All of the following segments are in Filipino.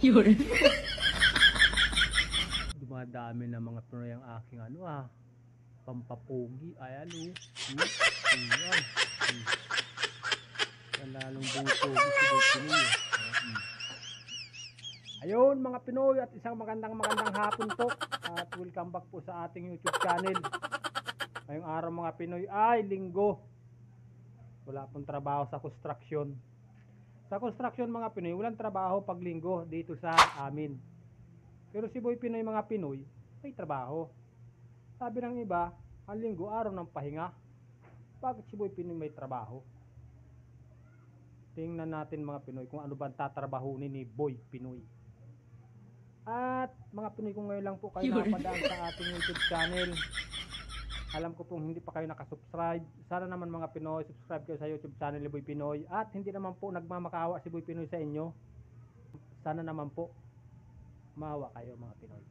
Yun. Dumadami na mga Pinoy ang aking pampapogi. Ayan Ayan. Lalong bumupogi si Boy Pinoy Ayun mga Pinoy, at isang magandang hapon po. At welcome back po sa ating YouTube channel. Ngayong araw mga Pinoy ay linggo. Wala pong trabaho sa construction. Sa construction mga Pinoy, walang trabaho pag linggo dito sa amin. Pero si Boy Pinoy mga Pinoy, may trabaho. Sabi ng iba, ang linggo araw ng pahinga. Bakit si Boy Pinoy may trabaho? Tingnan natin mga Pinoy kung ano ba tatrabahunin ni Boy Pinoy. At mga Pinoy, kung ngayon lang po kayo napadaan sa ating YouTube channel, alam ko pong hindi pa kayo nakasubscribe. Sana naman mga Pinoy, subscribe kayo sa YouTube channel ni Boy Pinoy. At hindi naman po nagmamakaawa si Boy Pinoy sa inyo. Sana naman po maawa kayo mga Pinoy.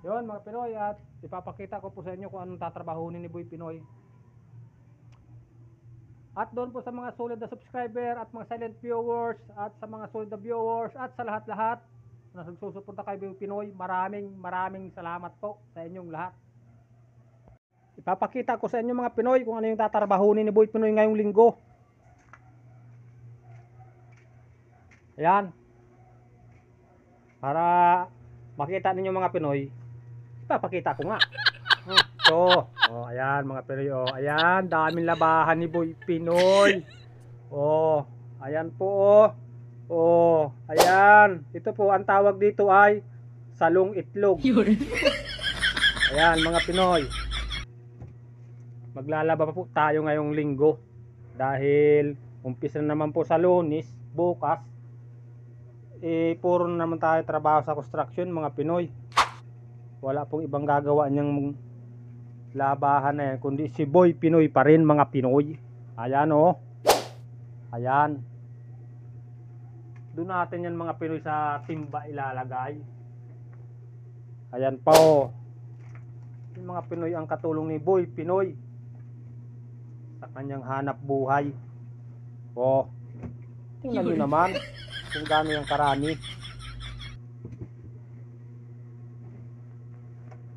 Yun mga Pinoy, at ipapakita ko po sa inyo kung anong tatrabahunin ni Boy Pinoy. At doon po sa mga solid na subscriber at mga silent viewers at sa mga solid na viewers at sa lahat-lahat na nagsusuporta kay Boy Pinoy, maraming salamat po sa inyong lahat. Ipapakita ko sa inyo mga Pinoy kung ano yung tatrabahunin ni Boy Pinoy ngayong linggo. Ayan. Para makita ninyo mga Pinoy, ipapakita ko nga. So, ayan mga Pinoy, ayan, daming labahan ni Boy Pinoy. Ayan po, ayan. Ito po, ang tawag dito ay salong itlog. Ayan mga Pinoy. Maglalaba pa po tayo ngayong linggo. Dahil umpisa na naman po sa Lunes, bukas. Puro na naman tayo trabaho sa construction mga Pinoy. Wala pong ibang gagawa niyang labahan na yan, kundi si Boy Pinoy pa rin mga Pinoy. Ayan ayan, doon natin yan mga Pinoy sa timba ilalagay. Ayan po yung mga Pinoy ang katulong ni Boy Pinoy sa kanyang hanap buhay. Tingnan nyo naman kung gaano yung karami.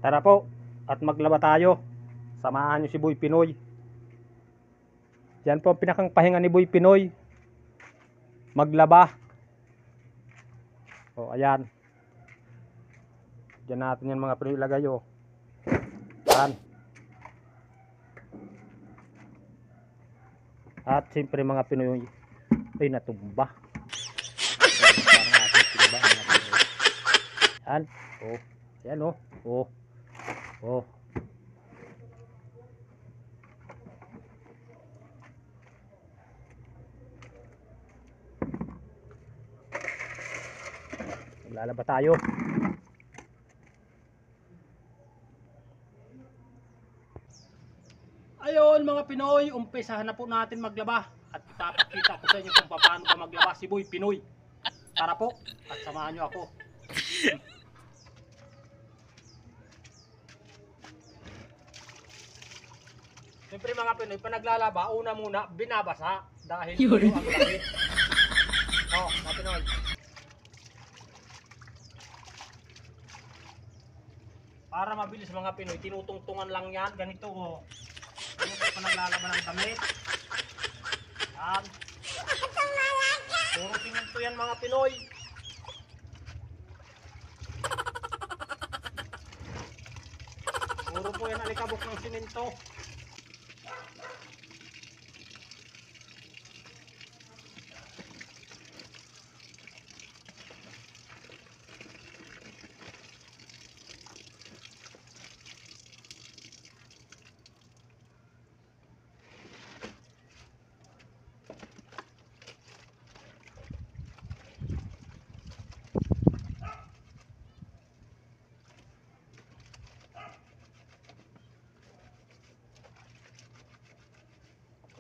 Tara po at maglaba tayo. Samahan nyo si Boy Pinoy. Yan po ang pinakang pahinga ni Boy Pinoy, maglaba. Ayan. Diyan natin yan mga Pinoy ilagay. Ayan. At siyempre mga Pinoy ay natumba. Ayan. Ayan lalaba tayo. Ayun mga Pinoy, umpisahan na po natin maglaba. At ipapakita ko sa inyo kung paano pa maglaba si Boy Pinoy. Tara po at samahan nyo ako. Siyempre mga Pinoy, pa naglalaba, una muna binabasa dahil ito ang damit. Mga Pinoy, para mabilis mga Pinoy, tinutungtungan lang yan, ganito ganito pa naglalaban ng damit. Yan. Puro siminto yan mga Pinoy. Puro po yan alikabok ng siminto.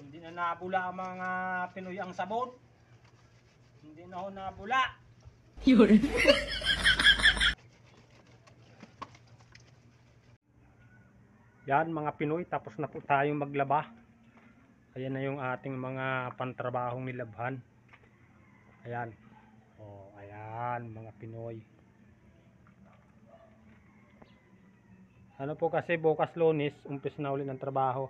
Hindi na nabula ang mga Pinoy ang sabon. Hindi na ako nabula. Yun. Yan mga Pinoy, tapos na po tayong maglaba. Ayan na yung ating mga pantrabahong nilabhan. Ayan. Ayan mga Pinoy. Ano po kasi bukas Lunes, umpis na ulit ng trabaho.